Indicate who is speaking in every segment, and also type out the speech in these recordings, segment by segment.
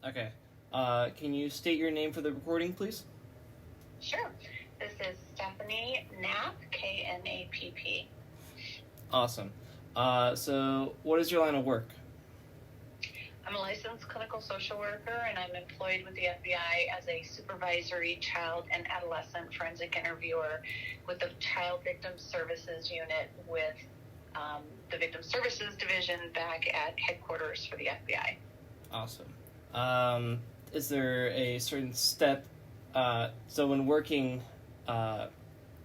Speaker 1: Okay. Can you state your name for the recording, please?
Speaker 2: Sure. This is Stephanie Knapp, Knapp.
Speaker 1: Awesome. So what is your line of work?
Speaker 2: I'm a licensed clinical social worker, and I'm employed with the FBI as a supervisory child and adolescent forensic interviewer with the Child Victim Services Unit with the Victim Services Division back at headquarters for the FBI.
Speaker 1: Awesome. Is there a certain step, so when working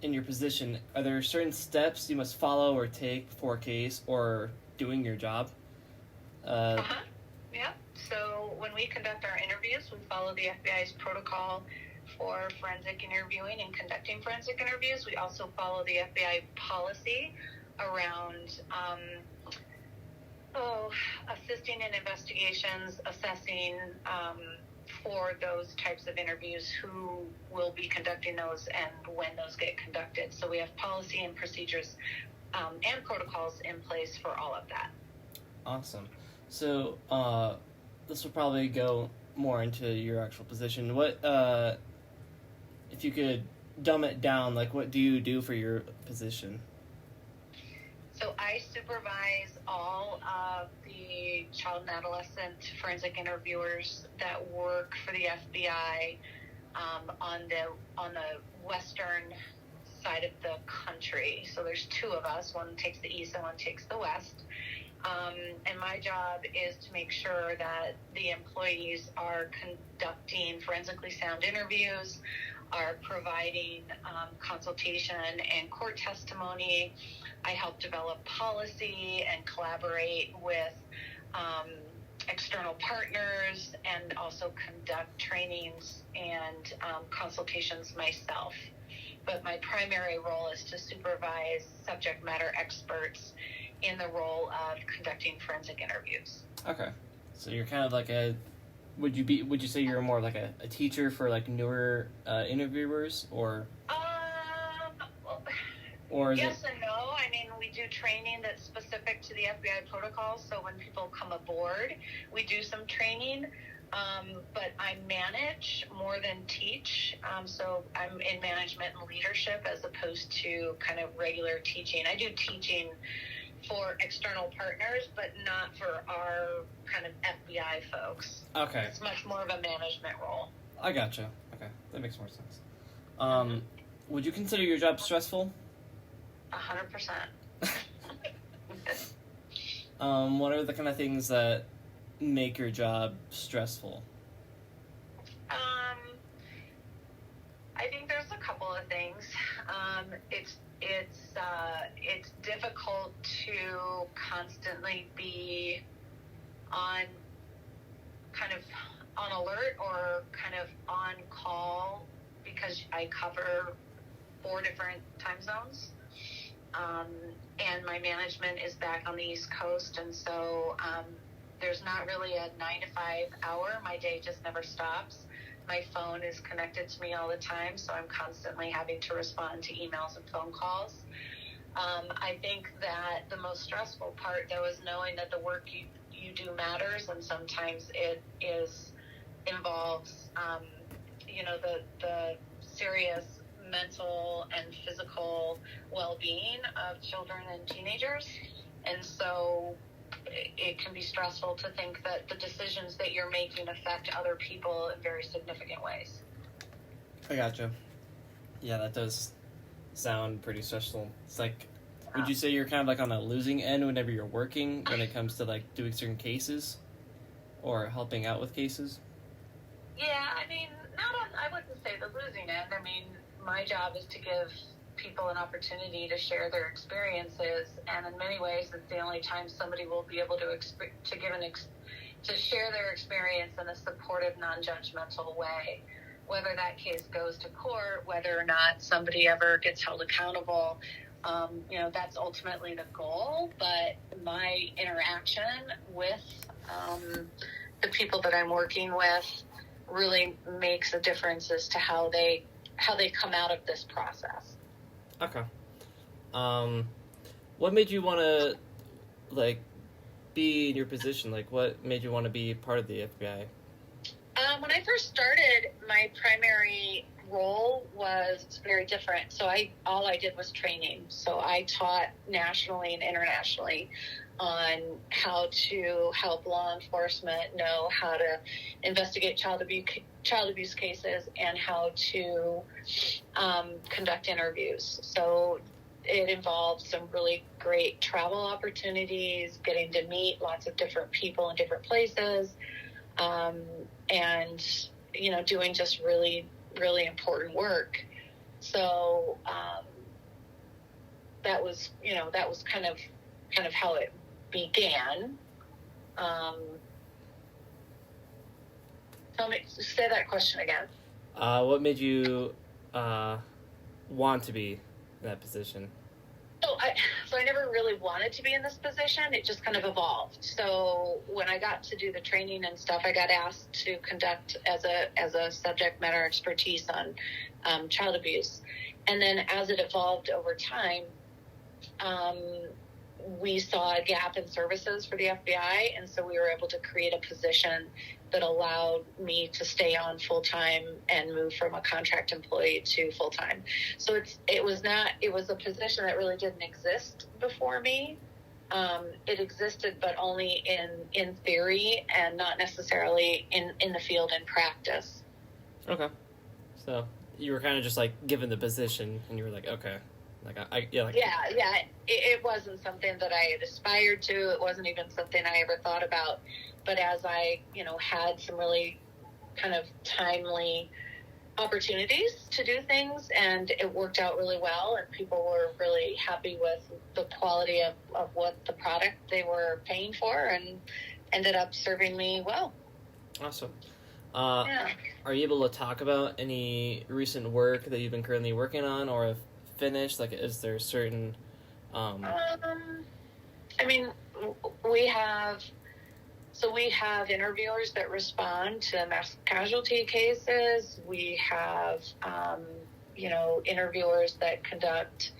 Speaker 1: in your position, are there certain steps you must follow or take for a case or doing your job?
Speaker 2: Yeah. So when we conduct our interviews, we follow the FBI's protocol for forensic interviewing and conducting forensic interviews. We also follow the FBI policy around assisting in investigations, assessing for those types of interviews, who will be conducting those and when those get conducted. So we have policy and procedures and protocols in place for all of that.
Speaker 1: Awesome. So this will probably go more into your actual position. What, if you could dumb it down, like what do you do for your position?
Speaker 2: So I supervise all of the child and adolescent forensic interviewers that work for the FBI on the western side of the country. So there's two of us. One takes the east and one takes the west. And my job is to make sure that the employees are conducting forensically sound interviews, are providing consultation and court testimony. I help develop policy and collaborate with external partners, and also conduct trainings and consultations myself. But my primary role is to supervise subject matter experts in the role of conducting forensic interviews.
Speaker 1: Okay. So you're kind of like would you say you're more like a teacher for like newer interviewers, or
Speaker 2: yes and no. I mean, we do training that's specific to the FBI protocols. So when people come aboard, we do some training. But I manage more than teach. So I'm in management and leadership as opposed to kind of regular teaching. I do teaching for external partners, but not for our kind of FBI folks.
Speaker 1: Okay.
Speaker 2: It's much more of a management role.
Speaker 1: I gotcha. Okay, that makes more sense. Would you consider your job stressful?
Speaker 2: 100%.
Speaker 1: What are the kind of things that make your job stressful?
Speaker 2: I think there's a couple of things. It's difficult to constantly be on alert or kind of on call, because I cover 4 different time zones. And my management is back on the East Coast, and so there's not really a 9 to 5 hour. My day just never stops. My phone is connected to me all the time, so I'm constantly having to respond to emails and phone calls. I think that the most stressful part, though, is knowing that the work you do matters, and sometimes it involves the serious mental and physical well-being of children and teenagers. And so it can be stressful to think that the decisions that you're making affect other people in very significant ways.
Speaker 1: I gotcha. Yeah, that does sound pretty stressful. It's like, would you say you're kind of like on a losing end whenever you're working when it comes to like doing certain cases or helping out with cases?
Speaker 2: Yeah, I mean, I wouldn't say the losing end. I mean, my job is to give people an opportunity to share their experiences, and in many ways, it's the only time somebody will be able to share their experience in a supportive, non-judgmental way. Whether that case goes to court, whether or not somebody ever gets held accountable, that's ultimately the goal. But my interaction with the people that I'm working with really makes a difference as to how they come out of this process.
Speaker 1: Okay. What made you want to, like, be in your position? Like, what made you want to be part of the FBI?
Speaker 2: When I first started, my primary role was very different. So all I did was training. So I taught nationally and internationally on how to help law enforcement know how to investigate child abuse cases and how to conduct interviews. So it involved some really great travel opportunities, getting to meet lots of different people in different places, and doing just really, really important work. So that was kind of how it began. Say that question again.
Speaker 1: What made you want to be in that position?
Speaker 2: So I never really wanted to be in this position. It just kind of evolved. So when I got to do the training and stuff, I got asked to conduct as a subject matter expertise on child abuse. And then as it evolved over time, we saw a gap in services for the FBI, and so we were able to create a position that allowed me to stay on full-time and move from a contract employee to full-time. So it was a position that really didn't exist before me. It existed, but only in theory and not necessarily in the field in practice.
Speaker 1: Okay. So you were kind of just like given the position and you were like, okay.
Speaker 2: It wasn't something that I had aspired to. It wasn't even something I ever thought about. But as I, had some really kind of timely opportunities to do things, and it worked out really well, and people were really happy with the quality of what the product they were paying for, and ended up serving me well.
Speaker 1: Awesome. Are you able to talk about any recent work that you've been currently working on or have finished? Like, is there certain
Speaker 2: we have interviewers that respond to mass casualty cases. We have interviewers that conduct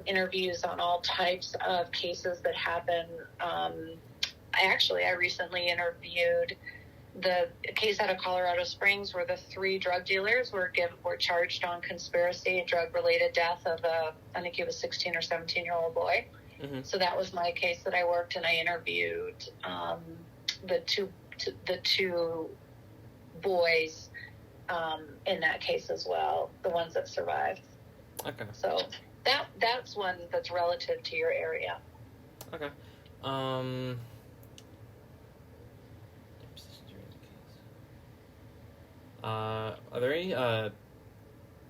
Speaker 2: interviews on all types of cases that happen. I recently interviewed the case out of Colorado Springs where the 3 drug dealers were charged on conspiracy, drug-related death of I think he was 16 or 17-year-old boy. Mm-hmm. So that was my case that I worked, and I interviewed the two boys in that case as well, the ones that survived.
Speaker 1: Okay.
Speaker 2: So that's one that's relative to your area.
Speaker 1: Okay. Are there any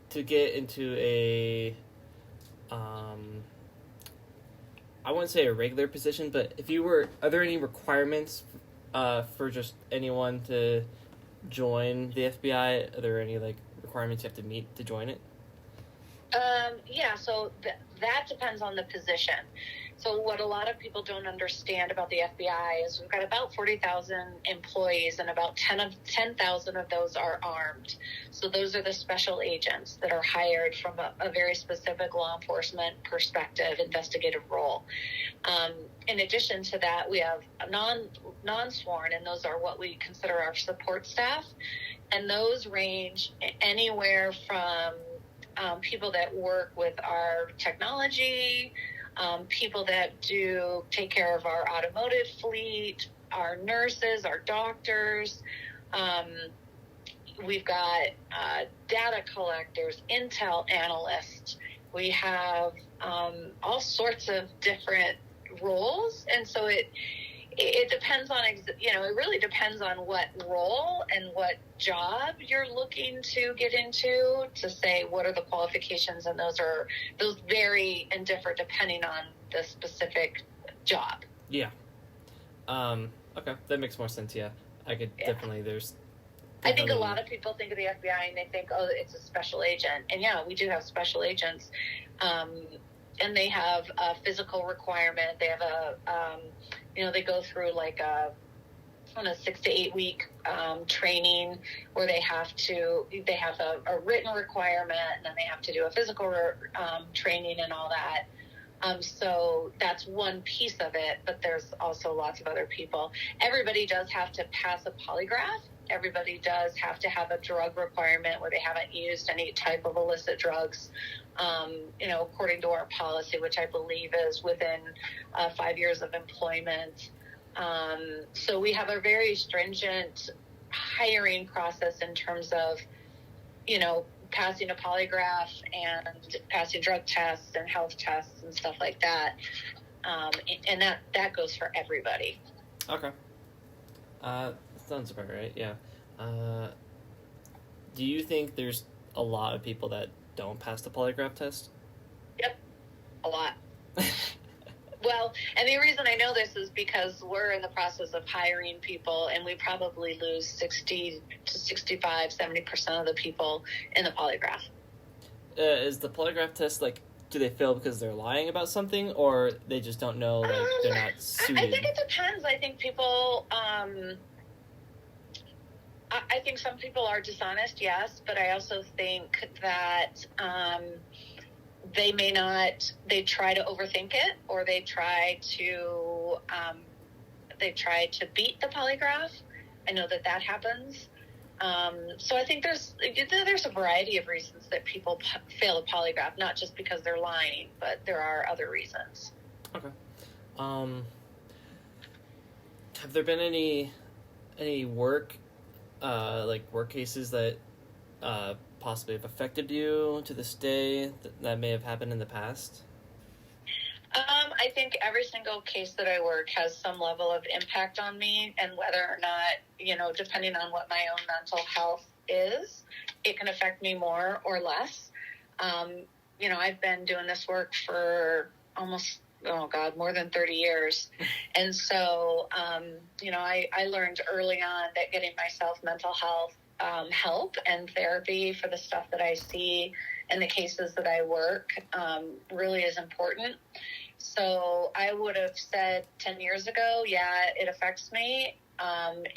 Speaker 1: to get into a I wouldn't say a regular position, but are there any requirements for just anyone to join the FBI? Are there any requirements you have to meet to join it?
Speaker 2: So that depends on the position. So what a lot of people don't understand about the FBI is we've got about 40,000 employees, and about 10,000 of those are armed. So those are the special agents that are hired from a very specific law enforcement perspective, investigative role. In addition to that, we have non-sworn, and those are what we consider our support staff. And those range anywhere from people that work with our technology, people that take care of our automotive fleet, our nurses, our doctors. We've got data collectors, intel analysts. We have all sorts of different roles, and so it depends on it really depends on what role and what job you're looking to get into to say what are the qualifications, and those vary and differ depending on the specific job.
Speaker 1: Yeah. Okay, that makes more sense. Yeah, I could definitely.
Speaker 2: I think a lot of people think of the FBI and they think, oh, it's a special agent, and yeah, we do have special agents. And they have a physical requirement. They have they go through a 6 to 8 week training where they have a written requirement, and then they have to do a physical training and all that. So that's one piece of it, but there's also lots of other people. Everybody does have to pass a polygraph. Everybody does have to have a drug requirement where they haven't used any type of illicit drugs, according to our policy, which I believe is within 5 years of employment. So we have a very stringent hiring process in terms of, passing a polygraph and passing drug tests and health tests and stuff like that. And that goes for everybody.
Speaker 1: Okay. Sounds about right, yeah. Do you think there's a lot of people that don't pass the polygraph test?
Speaker 2: Yep, a lot. Well, and the reason I know this is because we're in the process of hiring people, and we probably lose 60 to 65, 70% of the people in the polygraph.
Speaker 1: Is the polygraph test, do they fail because they're lying about something, or they just don't know, they're not suited?
Speaker 2: I think it depends. I think people, I think some people are dishonest, yes, but I also think that they try to overthink it, or they try to beat the polygraph. I know that happens. So I think there's a variety of reasons that people fail a polygraph, not just because they're lying, but there are other reasons.
Speaker 1: Okay. Have there been any work cases that possibly have affected you to this day that may have happened in the past?
Speaker 2: I think every single case that I work has some level of impact on me, and whether or not, depending on what my own mental health is, it can affect me more or less. I've been doing this work for almost, more than 30 years. And so, I learned early on that getting myself mental health help and therapy for the stuff that I see and the cases that I work really is important. So I would have said 10 years ago, yeah, it affects me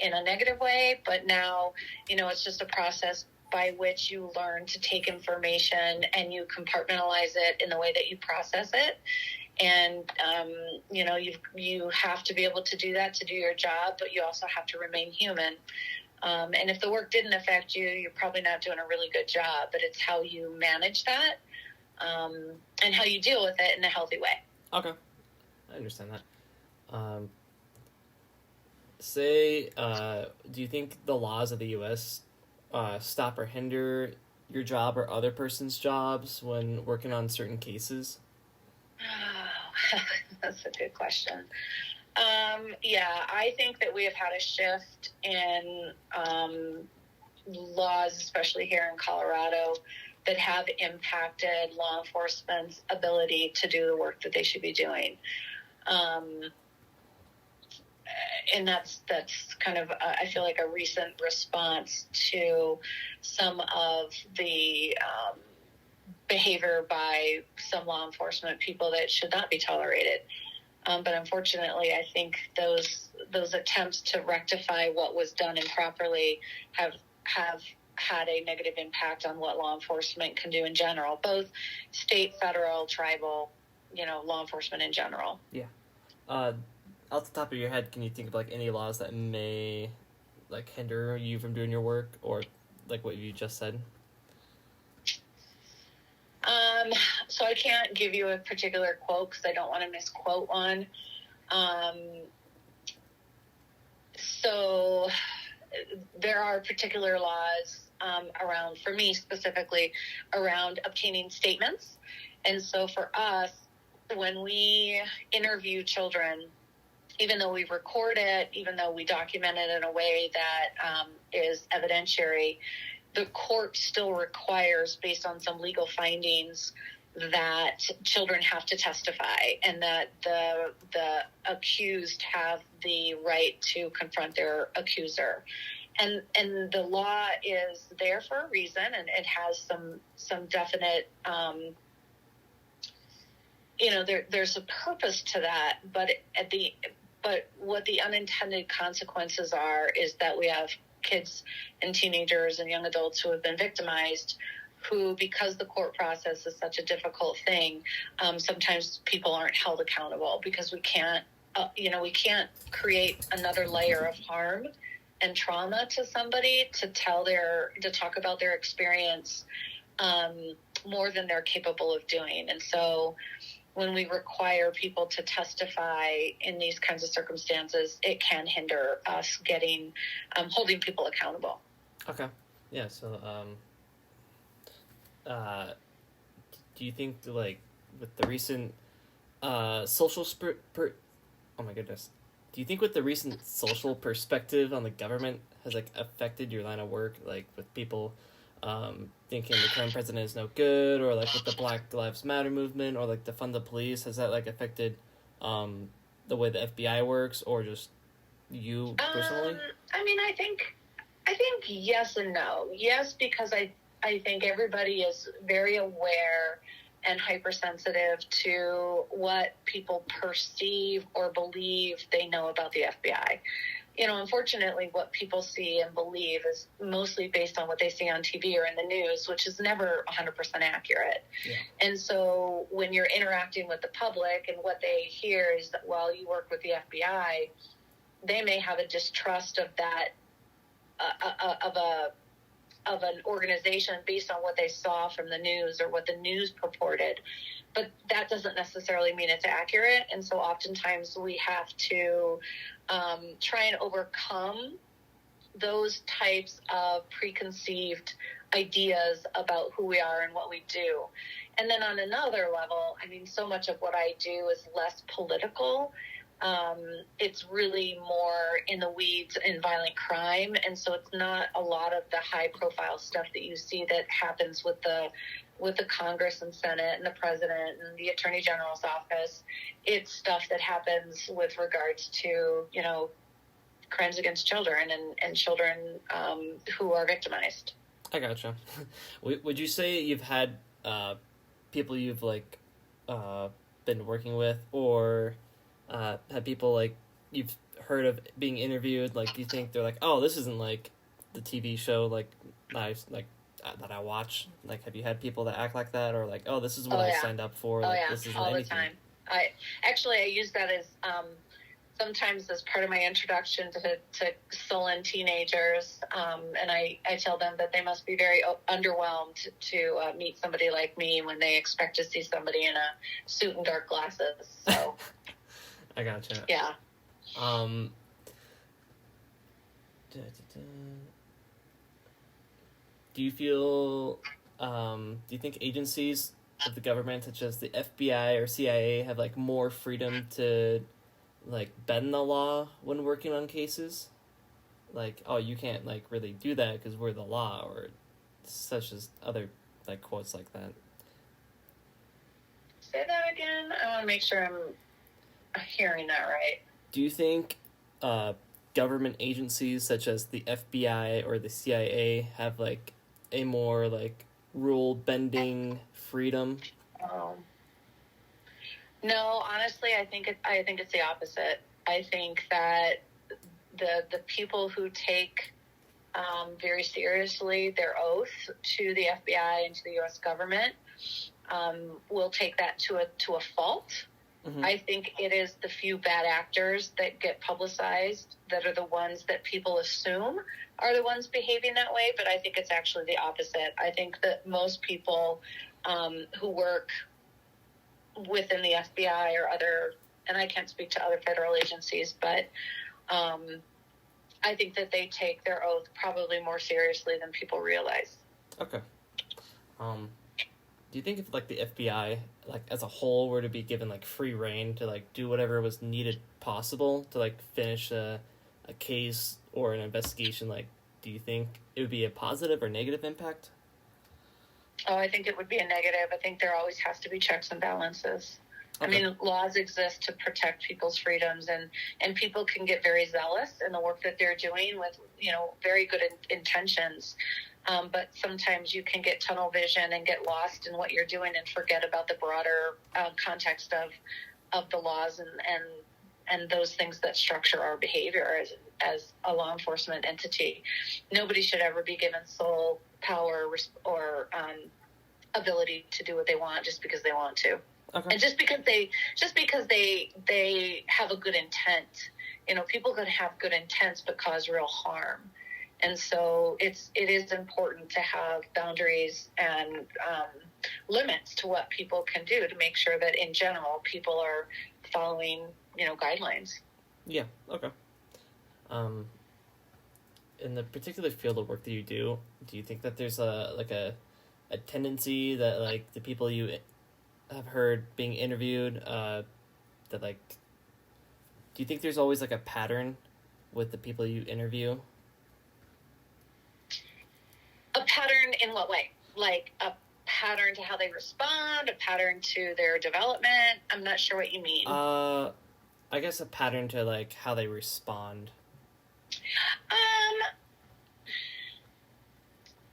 Speaker 2: in a negative way, but now, it's just a process by which you learn to take information and you compartmentalize it in the way that you process it. And, you have to be able to do that to do your job, but you also have to remain human. And if the work didn't affect you, you're probably not doing a really good job, but it's how you manage that and how you deal with it in a healthy way.
Speaker 1: Okay. I understand that. Do you think the laws of the U.S. Stop or hinder your job or other person's jobs when working on certain cases?
Speaker 2: Oh, that's a good question. I think that we have had a shift in laws, especially here in Colorado, that have impacted law enforcement's ability to do the work that they should be doing. And that's kind of, I feel like, a recent response to some of the behavior by some law enforcement people that should not be tolerated. But unfortunately, I think those attempts to rectify what was done improperly have had a negative impact on what law enforcement can do in general, both state, federal, tribal, law enforcement in general.
Speaker 1: Yeah. Off the top of your head, can you think of any laws that may hinder you from doing your work, or what you just said?
Speaker 2: So I can't give you a particular quote because I don't want to misquote one. So there are particular laws around, for me specifically, around obtaining statements. And so for us, when we interview children, even though we record it, even though we document it in a way that is evidentiary, the court still requires, based on some legal findings, that children have to testify and that the accused have the right to confront their accuser. And the law is there for a reason, and it has some definite, there's a purpose to that, but what the unintended consequences are is that we have kids and teenagers and young adults who have been victimized who, because the court process is such a difficult thing, sometimes people aren't held accountable because we can't create another layer of harm and trauma to somebody to talk about their experience more than they're capable of doing. And so when we require people to testify in these kinds of circumstances, it can hinder us holding people accountable.
Speaker 1: Okay. Yeah. So, do you think, like, with the recent social oh my goodness, do you think with the recent social perspective on the government has, like, affected your line of work, like with people thinking the current president is no good, or like with the Black Lives Matter movement, or like defund the police? Has that, like, affected the way the FBI works, or just you personally?
Speaker 2: I mean, I think yes and no. Yes, because I think everybody is very aware and hypersensitive to what people perceive or believe they know about the FBI. Unfortunately, what people see and believe is mostly based on what they see on TV or in the news, which is never 100% accurate.
Speaker 1: Yeah.
Speaker 2: And so when you're interacting with the public and what they hear is that, well, you work with the FBI, they may have a distrust of that, of an organization based on what they saw from the news or what the news purported. But that doesn't necessarily mean it's accurate. And so oftentimes we have to try and overcome those types of preconceived ideas about who we are and what we do. And then on another level, I mean, so much of what I do is less political. It's really more in the weeds in violent crime. And so it's not a lot of the high profile stuff that you see that happens with the Congress and Senate and the president and the Attorney General's office. It's stuff that happens with regards to, crimes against children and children who are victimized.
Speaker 1: I gotcha. Would you say you've had people you've, like, been working with, or had people, like, you've heard of being interviewed, like, do you think they're like, oh, this isn't like the TV show, like, that I watch? Like, have you had people that act like that, or like, oh, this is what I signed up for? Like, this isn't
Speaker 2: all
Speaker 1: anything.
Speaker 2: The time. I use that as sometimes as part of my introduction to sullen teenagers, and I tell them that they must be very underwhelmed to meet somebody like me when they expect to see somebody in a suit and dark glasses. So
Speaker 1: I gotcha.
Speaker 2: Yeah.
Speaker 1: Do you think agencies of the government, such as the FBI or CIA, have, like, more freedom to, like, bend the law when working on cases? Like, oh, you can't, like, really do that because we're the law, or such as other, like, quotes like that.
Speaker 2: Say that again. I want to make sure I'm hearing that right.
Speaker 1: Do you think government agencies such as the FBI or the CIA have, like, a more, like, rule-bending freedom?
Speaker 2: No, honestly, I think it's the opposite. I think that the people who take very seriously their oath to the FBI and to the U.S. government will take that to a fault. Mm-hmm. I think it is the few bad actors that get publicized that are the ones that people assume are the ones behaving that way, but I think it's actually the opposite. I think that most people who work within the FBI or other, and I can't speak to other federal agencies, but I think that they take their oath probably more seriously than people realize.
Speaker 1: Okay. Do you think if, like, the FBI, like, as a whole were to be given, like, free reign to, like, do whatever was needed possible to, like, finish a case or an investigation, like, do you think it would be a positive or negative impact?
Speaker 2: Oh, I think it would be a negative. I think there always has to be checks and balances. Okay. I mean, laws exist to protect people's freedoms, and people can get very zealous in the work that they're doing with, very good intentions. But sometimes you can get tunnel vision and get lost in what you're doing and forget about the broader context of the laws and those things that structure our behavior as a law enforcement entity. Nobody should ever be given sole power or ability to do what they want just because they want to.
Speaker 1: Okay.
Speaker 2: And just because they have a good intent. People can have good intents but cause real harm. And so it is important to have boundaries and limits to what people can do to make sure that in general people are following, guidelines.
Speaker 1: Yeah. Okay. In the particular field of work that you do you think that there's a tendency that like the people you have heard being interviewed that like, do you think there's always like a pattern with the people you interview?
Speaker 2: A pattern in what way? Like a pattern to how they respond, a pattern to their development? I'm not sure what you mean.
Speaker 1: I guess a pattern to like how they respond.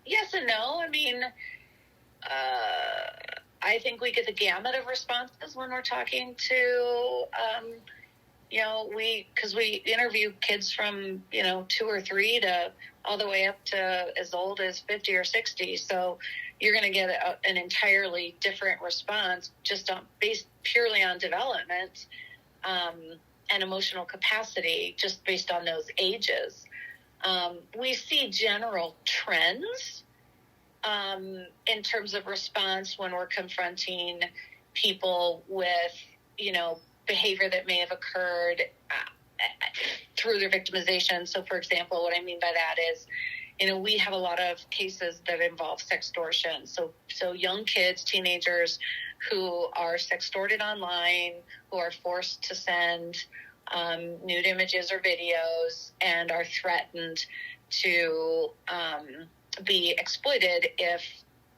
Speaker 2: Yes and no. I mean, I think we get the gamut of responses when we're talking to, because we interview kids from, 2 or 3 to all the way up to as old as 50 or 60. So you're going to get an entirely different response just based purely on development and emotional capacity, just based on those ages. We see general trends in terms of response when we're confronting people with, behavior that may have occurred through their victimization. So, for example, what I mean by that is, we have a lot of cases that involve sextortion. So young kids, teenagers who are sextorted online, who are forced to send nude images or videos and are threatened to be exploited if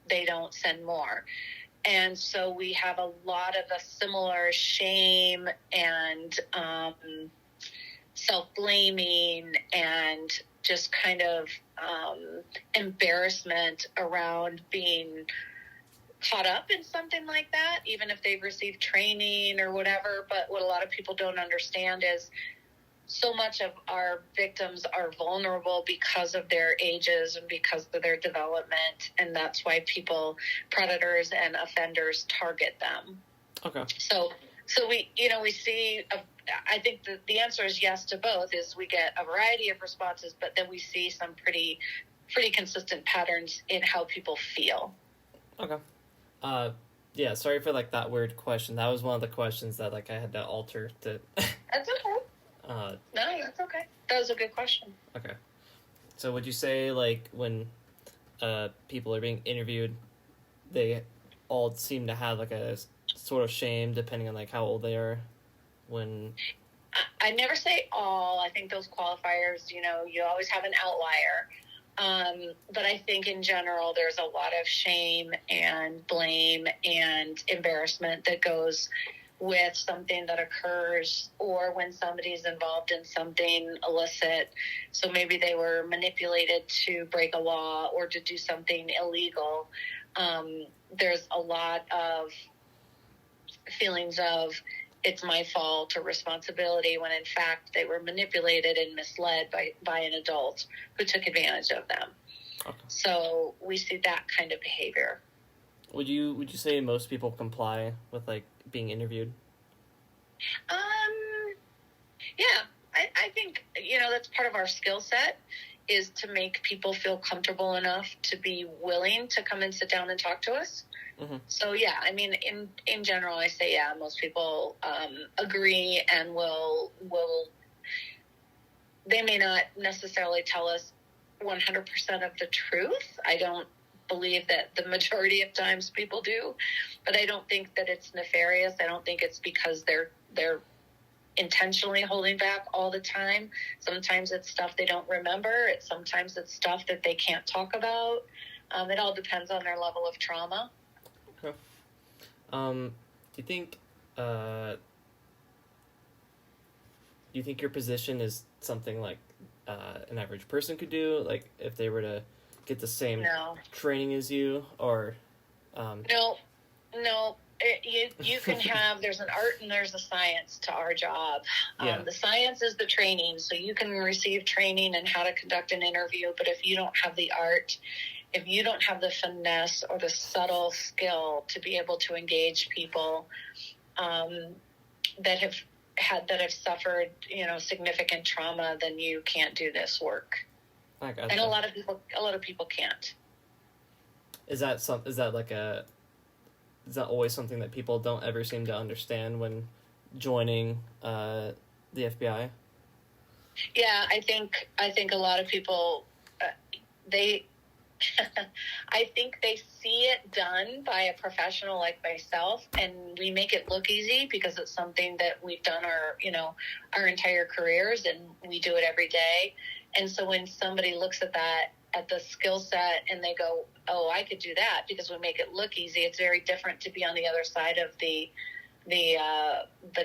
Speaker 2: they don't send more. And so we have a lot of a similar shame and self-blaming and just kind of embarrassment around being caught up in something like that, even if they've received training or whatever. But what a lot of people don't understand is so much of our victims are vulnerable because of their ages and because of their development. And that's why predators and offenders target them. Okay. So we see, I think the answer is yes to both, is we get a variety of responses, but then we see some pretty consistent patterns in how people feel. Okay.
Speaker 1: Yeah, sorry for like that weird question. That was one of the questions that like I had to alter to.
Speaker 2: That's okay. No, that's okay. That was a good question.
Speaker 1: Okay. So would you say like when people are being interviewed, they all seem to have like a sort of shame depending on like how old they are when...
Speaker 2: I never say all. I think those qualifiers, you always have an outlier. But I think in general, there's a lot of shame and blame and embarrassment that goes with something that occurs or when somebody's involved in something illicit. So maybe they were manipulated to break a law or to do something illegal. There's a lot of feelings of it's my fault or responsibility when in fact they were manipulated and misled by an adult who took advantage of them. Okay. So we see that kind of behavior.
Speaker 1: Would you say most people comply with like being interviewed?
Speaker 2: Yeah, I think, that's part of our skill set is to make people feel comfortable enough to be willing to come and sit down and talk to us. Mm-hmm. So yeah, I mean, in general, I say, yeah, most people agree and will, they may not necessarily tell us 100% of the truth. I don't believe that the majority of times people do, but I don't think that it's nefarious. I don't think it's because they're intentionally holding back all the time. Sometimes it's stuff they don't remember. Sometimes it's stuff that they can't talk about. It all depends on their level of trauma.
Speaker 1: Okay. Do you think your position is something like an average person could do? Like if they were to get the same training as you, or
Speaker 2: No. You can have, there's an art and there's a science to our job. The science is the training, so you can receive training in how to conduct an interview, but if you don't have the art if you don't have the finesse or the subtle skill to be able to engage people that have suffered, significant trauma, then you can't do this work.
Speaker 1: I gotcha.
Speaker 2: And a lot of people can't.
Speaker 1: Is that always something that people don't ever seem to understand when joining the FBI?
Speaker 2: Yeah, I think a lot of people I think they see it done by a professional like myself, and we make it look easy because it's something that we've done our entire careers, and we do it every day. And so when somebody looks at the skill set and they go, oh, I could do that because we make it look easy, it's very different to be on the other side of the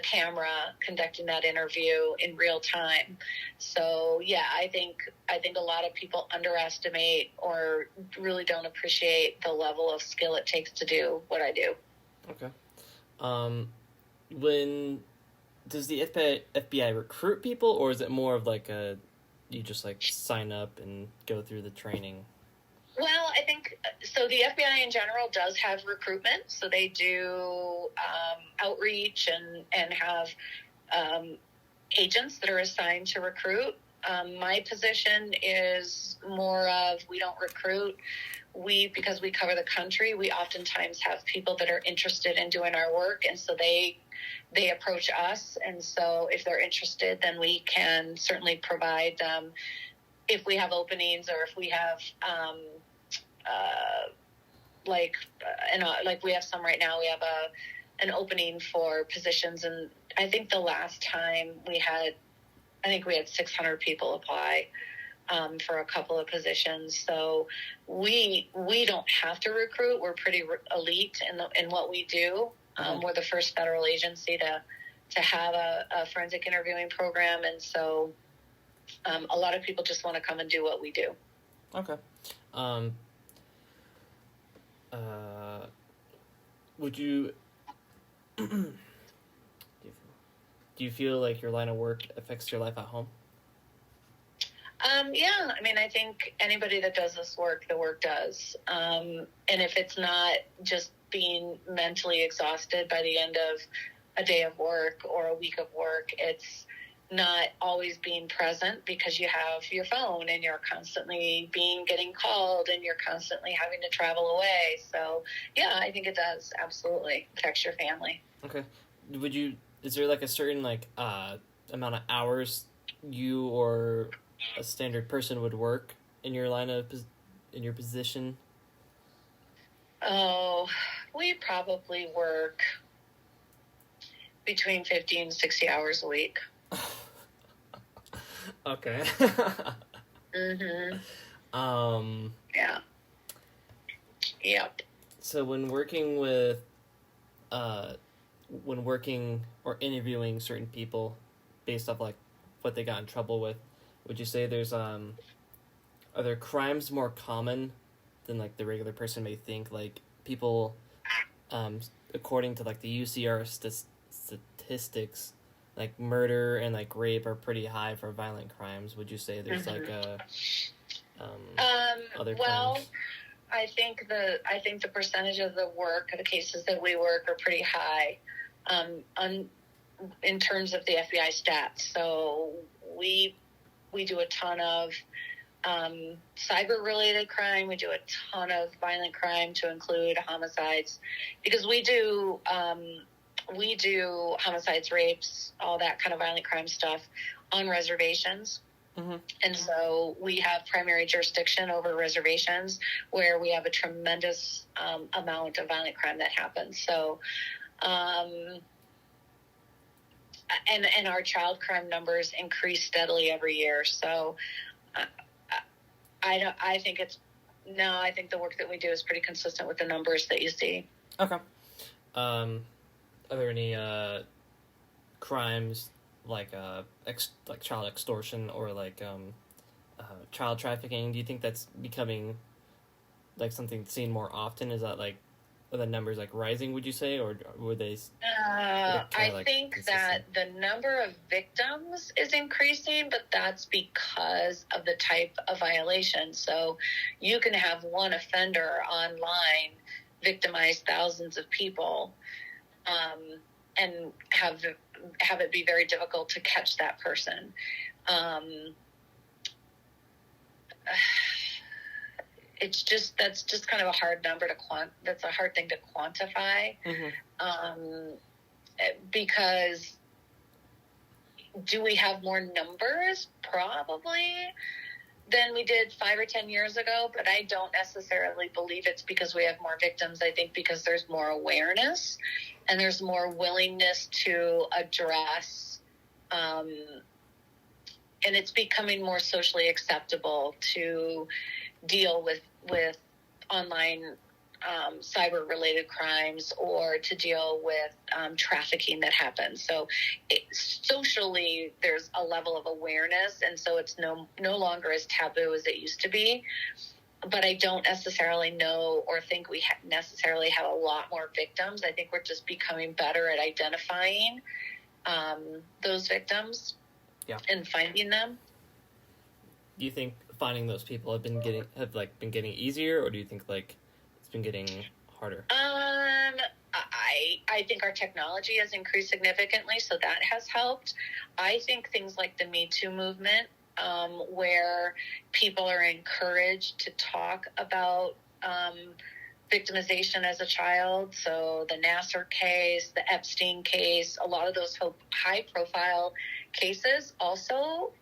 Speaker 2: camera conducting that interview in real time. So yeah, I think a lot of people underestimate or really don't appreciate the level of skill it takes to do what I do.
Speaker 1: Okay. When does the FBI recruit people, or is it more of like you just like sign up and go through the training?
Speaker 2: Well, I think so. The FBI in general does have recruitment, so they do outreach and have agents that are assigned to recruit. My position is more of, we don't recruit. Because we cover the country, we oftentimes have people that are interested in doing our work, and so they approach us. And so if they're interested, then we can certainly provide them if we have openings, or if we have like we have some right now. We have an opening for positions, and I think the last time we had 600 people apply for a couple of positions. So we don't have to recruit. We're pretty elite in what we do. We're the first federal agency to have a forensic interviewing program, and so a lot of people just want to come and do what we do.
Speaker 1: Okay. Would you do you feel like your line of work affects your life at home?
Speaker 2: Yeah, I mean, I think anybody that does this work, the work does. And if it's not just being mentally exhausted by the end of a day of work or a week of work, it's not always being present because you have your phone and you're constantly getting called and you're constantly having to travel away. So yeah, I think it does absolutely affect your family.
Speaker 1: Okay. Is there like a certain amount of hours you or a standard person would work in your in your position?
Speaker 2: Oh, we probably work between 50 and 60 hours a week.
Speaker 1: Okay.
Speaker 2: Mm-hmm. Yeah. Yep.
Speaker 1: So when working or interviewing certain people based off like what they got in trouble with, would you say there's are there crimes more common than like the regular person may think? Like people, according to like the UCR statistics, like murder and like rape are pretty high for violent crimes. Would you say there's like other crimes?
Speaker 2: I think the percentage of the cases that we work are pretty high, in terms of the FBI stats. So we do a ton of cyber-related crime. We do a ton of violent crime, to include homicides, because we do homicides, rapes, all that kind of violent crime stuff on reservations. Mm-hmm. And so we have primary jurisdiction over reservations where we have a tremendous amount of violent crime that happens. So, and our child crime numbers increase steadily every year. So I think the work that we do is pretty consistent with the numbers that you see.
Speaker 1: Okay. Are there any crimes like child extortion or like child trafficking? Do you think that's becoming like something seen more often? Is that like are the numbers like rising, would you say, or would they?
Speaker 2: I think that the number of victims is increasing, but that's because of the type of violation. So you can have one offender online victimize thousands of people, and have it be very difficult to catch that person. That's just kind of a hard number that's a hard thing to quantify. Because do we have more numbers? Probably than we did 5 or 10 years ago, but I don't necessarily believe it's because we have more victims. I think because there's more awareness and there's more willingness to address, and it's becoming more socially acceptable to deal with online cyber-related crimes, or to deal with trafficking that happens. So socially, there's a level of awareness, and so it's no longer as taboo as it used to be. But I don't necessarily know or think we necessarily have a lot more victims. I think we're just becoming better at identifying those victims, and finding them.
Speaker 1: Do you think finding those people have been getting easier, or do you think like it's been getting harder?
Speaker 2: I think our technology has increased significantly, so that has helped. I think things like the Me Too movement, where people are encouraged to talk about victimization as a child. So the Nassar case, the Epstein case, a lot of those high-profile cases also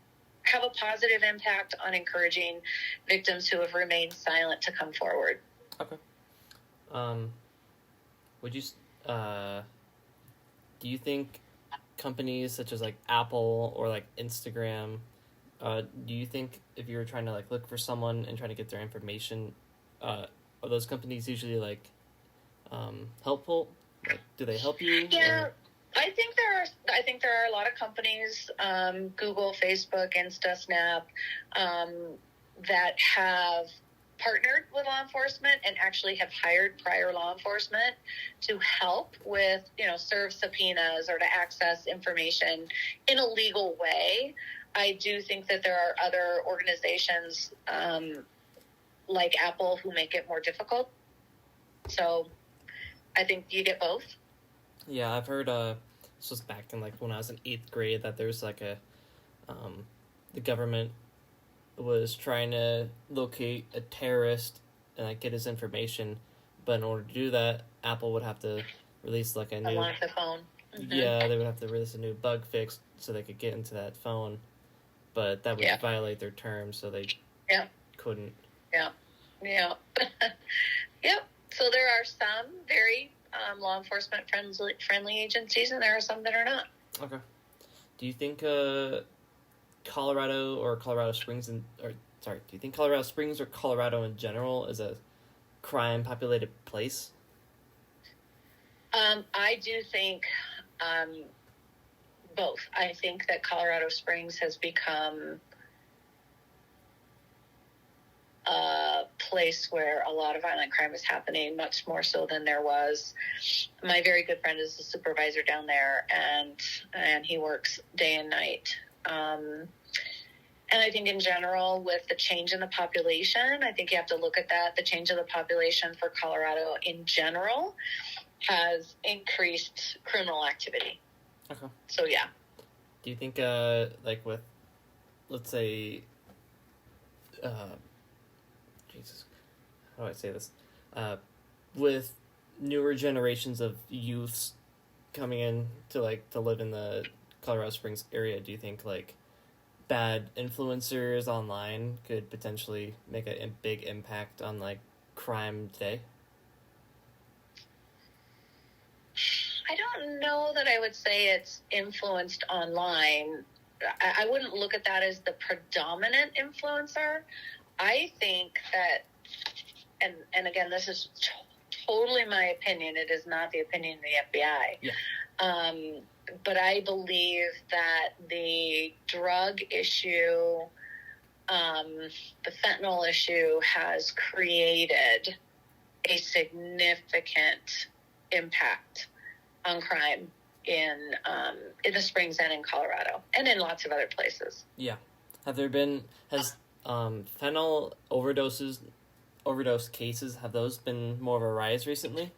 Speaker 2: have a positive impact on encouraging victims who have remained silent to come forward.
Speaker 1: Okay. Would you, do you think companies such as like Apple or like Instagram, do you think if you were trying to like look for someone and trying to get their information, are those companies usually like helpful? Like, do they help you?
Speaker 2: Yeah. I think there are a lot of companies, Google, Facebook, Insta, Snap, that have partnered with law enforcement and actually have hired prior law enforcement to help with, serve subpoenas or to access information in a legal way. I do think that there are other organizations like Apple who make it more difficult. So I think you get both.
Speaker 1: Yeah, I've heard, this was back in, like, when I was in 8th grade, that there's, like, the government was trying to locate a terrorist and, like, get his information, but in order to do that, Apple would have to release, like, a new...
Speaker 2: Unlock the phone. Mm-hmm.
Speaker 1: Yeah, they would have to release a new bug fix so they could get into that phone, but that would violate their terms, so they couldn't.
Speaker 2: Yeah. Yep. So there are some very... law enforcement friendly agencies, and there are some that are not. Okay.
Speaker 1: Do you think Colorado or Colorado Springs do you think Colorado Springs or Colorado in general is a crime populated place?
Speaker 2: I do think both. I think that Colorado Springs has become a place where a lot of violent crime is happening, much more so than there was. My very good friend is a supervisor down there, and he works day and night. And I think in general, with the change in the population, I think you have to look at that. The change of the population for Colorado in general has increased criminal activity.
Speaker 1: Okay.
Speaker 2: So, yeah.
Speaker 1: Do you think, like with, let's say, Jesus, how do I say this? With newer generations of youths coming in to live in the Colorado Springs area, do you think like bad influencers online could potentially make a big impact on like crime today?
Speaker 2: I don't know that I would say it's influenced online. I wouldn't look at that as the predominant influencer. I think that, and again, this is totally my opinion. It is not the opinion of the FBI.
Speaker 1: Yeah.
Speaker 2: But I believe that the drug issue, the fentanyl issue, has created a significant impact on crime in the Springs and in Colorado and in lots of other places.
Speaker 1: Yeah. Has fentanyl overdose cases, have those been more of a rise recently?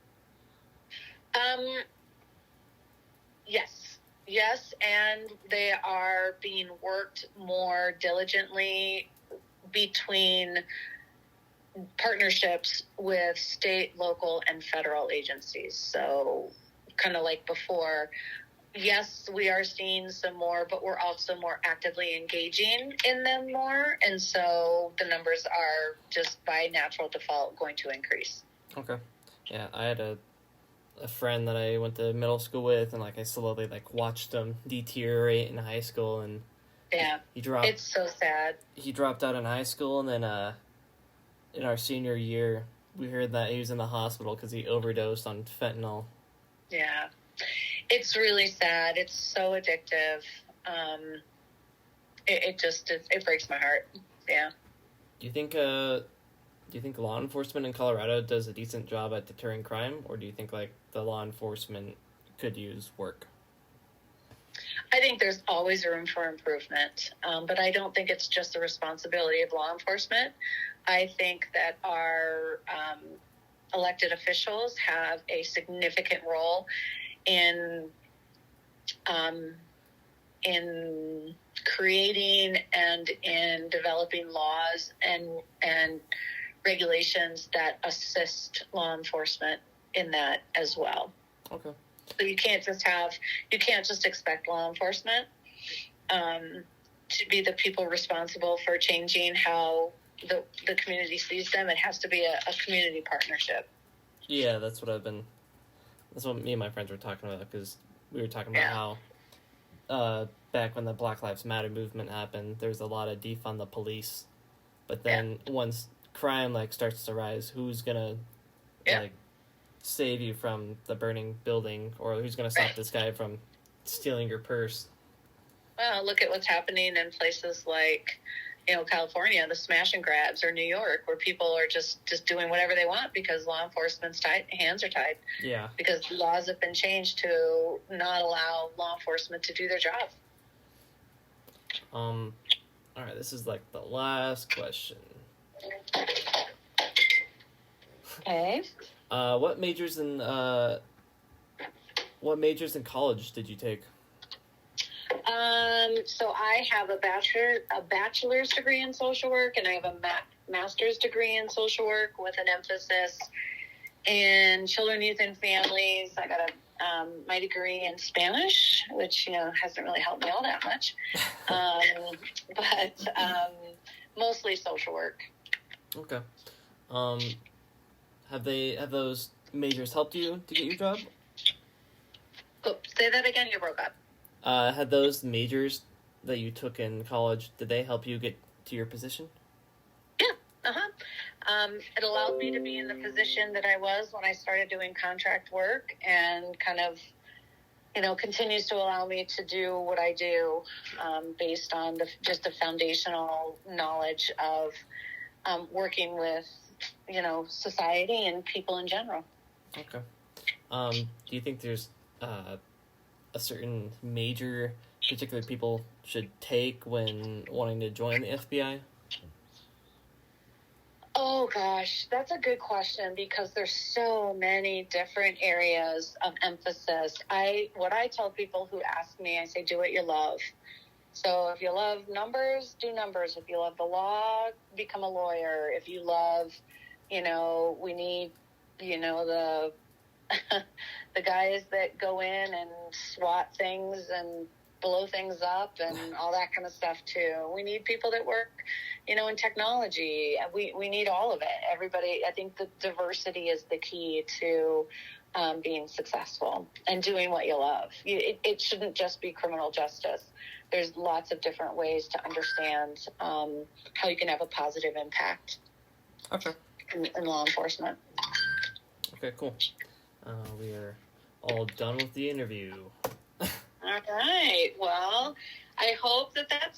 Speaker 2: Yes, and they are being worked more diligently between partnerships with state, local, and federal agencies. So kind of like before, yes, we are seeing some more, but we're also more actively engaging in them more. And so the numbers are just by natural default going to increase.
Speaker 1: Okay. Yeah, I had a friend that I went to middle school with, and I slowly watched him deteriorate in high school, and
Speaker 2: yeah,
Speaker 1: he dropped.
Speaker 2: It's so sad.
Speaker 1: He dropped out in high school, and then in our senior year, we heard that he was in the hospital because he overdosed on fentanyl.
Speaker 2: Yeah, it's really sad. It's so addictive. It breaks my heart. Yeah.
Speaker 1: Do you think law enforcement in Colorado does a decent job at deterring crime, or do you think the law enforcement could use work?
Speaker 2: I think there's always room for improvement, but I don't think it's just the responsibility of law enforcement. I think that our elected officials have a significant role in creating and in developing laws and regulations that assist law enforcement in that as well.
Speaker 1: Okay.
Speaker 2: So you can't just expect law enforcement to be the people responsible for changing how the community sees them. It has to be a community partnership.
Speaker 1: Yeah, that's what me and my friends were talking about, because we were talking about how back when the Black Lives Matter movement happened, there's a lot of defund the police, but then once crime starts to rise, who's gonna save you from the burning building, or who's gonna stop this guy from stealing your purse?
Speaker 2: Well, look at what's happening in places like California, the smash and grabs, or New York, where people are just doing whatever they want because law enforcement's hands are tied.
Speaker 1: Yeah. Because
Speaker 2: laws have been changed to not allow law enforcement to do their job.
Speaker 1: All right, this is the last question.
Speaker 2: Okay.
Speaker 1: What majors in college did you take?
Speaker 2: So I have a bachelor's degree in social work, and I have a master's degree in social work with an emphasis in children, youth, and families. I got my degree in Spanish, which hasn't really helped me all that much, but mostly social work.
Speaker 1: Okay. Have those majors helped you to get your job?
Speaker 2: Oh, say that again. You broke up.
Speaker 1: Had those majors that you took in college, did they help you get to your position?
Speaker 2: Yeah. It allowed me to be in the position that I was when I started doing contract work, and kind of, continues to allow me to do what I do based on just the foundational knowledge of working with, society and people in general.
Speaker 1: Okay. Do you think there's a certain major particular people should take when wanting to join the FBI?
Speaker 2: Oh gosh, that's a good question, because there's so many different areas of emphasis. What I tell people who ask me, I say, do what you love. So if you love numbers, do numbers. If you love the law, become a lawyer. If you love, we need, the the guys that go in and SWAT things and blow things up and all that kind of stuff too. We need people that work, in technology. We need all of it. Everybody, I think the diversity is the key to being successful and doing what you love. It shouldn't just be criminal justice. There's lots of different ways to understand how you can have a positive impact.
Speaker 1: Okay.
Speaker 2: In law enforcement.
Speaker 1: Okay, cool. We are all done with the interview.
Speaker 2: All right. Well, I hope that's